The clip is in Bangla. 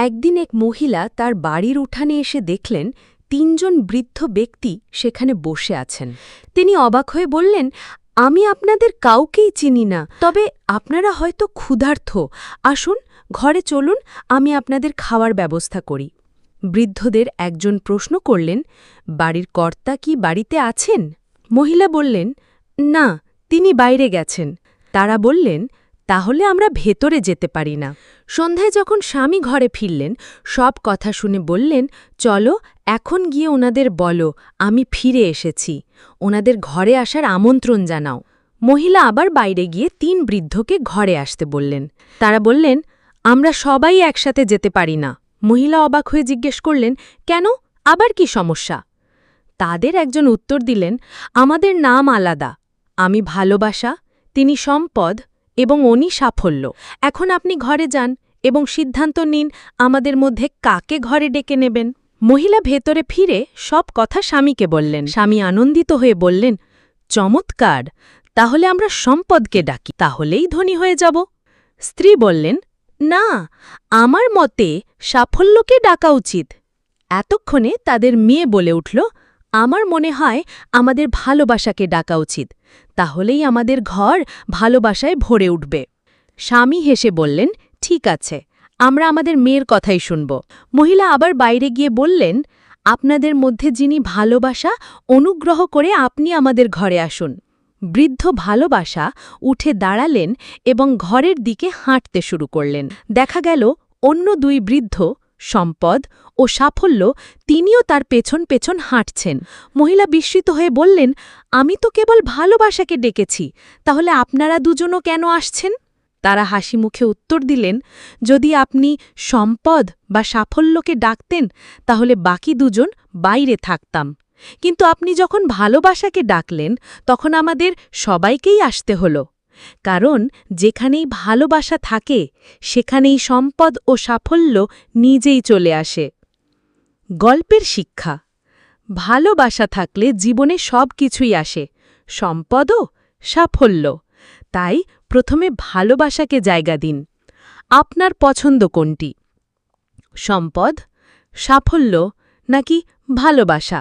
একদিন এক মহিলা তার বাড়ির উঠানে এসে দেখলেন ৩ জন বৃদ্ধ ব্যক্তি সেখানে বসে আছেন। তিনি অবাক হয়ে বললেন, আমি আপনাদের কাউকেই চিনি না, তবে আপনারা হয়তো ক্ষুধার্ত। আসুন, ঘরে চলুন, আমি আপনাদের খাওয়ার ব্যবস্থা করি। বৃদ্ধদের একজন প্রশ্ন করলেন, বাড়ির কর্তা কি বাড়িতে আছেন? মহিলা বললেন, না, তিনি বাইরে গেছেন। তারা বললেন, তাহলে আমরা ভেতরে যেতে পারি না। সন্ধ্যায় যখন স্বামী ঘরে ফিরলেন, সব কথা শুনে বললেন, চলো এখন গিয়ে ওনাদের বলো আমি ফিরে এসেছি, ওনাদের ঘরে আসার আমন্ত্রণ জানাও। মহিলা আবার বাইরে গিয়ে ৩ বৃদ্ধকে ঘরে আসতে বললেন। তারা বললেন, আমরা সবাই একসাথে যেতে পারি না। মহিলা অবাক হয়ে জিজ্ঞেস করলেন, কেন, আবার কি সমস্যা? তাদের একজন উত্তর দিলেন, আমাদের নাম আলাদা, আমি ভালোবাসা, তিনি সম্পদ এবং উনি সাফল্য। এখন আপনি ঘরে যান এবং সিদ্ধান্ত নিন আমাদের মধ্যে কাকে ঘরে ডেকে নেবেন। মহিলা ভেতরে ফিরে সব কথা স্বামীকে বললেন। স্বামী আনন্দিত হয়ে বললেন, চমৎকার, তাহলে আমরা সম্পদকে ডাকি, তাহলেই ধনী হয়ে যাব। স্ত্রী বললেন, না, আমার মতে সাফল্যকে ডাকা উচিত। এতক্ষণে তাদের মেয়ে বলে উঠল, আমার মনে হয় আমাদের ভালোবাসাকে ডাকা উচিত, তাহলেই আমাদের ঘর ভালোবাসায় ভরে উঠবে। স্বামী হেসে বললেন, ঠিক আছে, আমরা আমাদের মেয়ের কথাই শুনব। মহিলা আবার বাইরে গিয়ে বললেন, আপনাদের মধ্যে যিনি ভালোবাসা, অনুগ্রহ করে আপনি আমাদের ঘরে আসুন। বৃদ্ধ ভালোবাসা উঠে দাঁড়ালেন এবং ঘরের দিকে হাঁটতে শুরু করলেন। দেখা গেল অন্য 2 বৃদ্ধ, সম্পদ ও সাফল্য, তিনিও তার পেছন পেছন হাঁটছেন। মহিলা বিস্মিত হয়ে বললেন, আমি তো কেবল ভালোবাসাকে ডেকেছি, তাহলে আপনারা দুজনও কেন আসছেন? তারা হাসি মুখে উত্তর দিলেন, যদি আপনি সম্পদ বা সাফল্যকে ডাকতেন তাহলে বাকি 2 জন বাইরে থাকতাম, কিন্তু আপনি যখন ভালোবাসাকে ডাকলেন তখন আমাদের সবাইকেই আসতে হলো। কারণ যেখানেই ভালোবাসা থাকে সেখানেই সম্পদ ও সাফল্য নিজেই চলে আসে। গল্পের শিক্ষা, ভালোবাসা থাকলে জীবনে সব কিছুই আসে, সম্পদও, সাফল্য। তাই প্রথমে ভালোবাসাকে জায়গা দিন। আপনার পছন্দ কোনটি? সম্পদ, সাফল্য নাকি ভালোবাসা?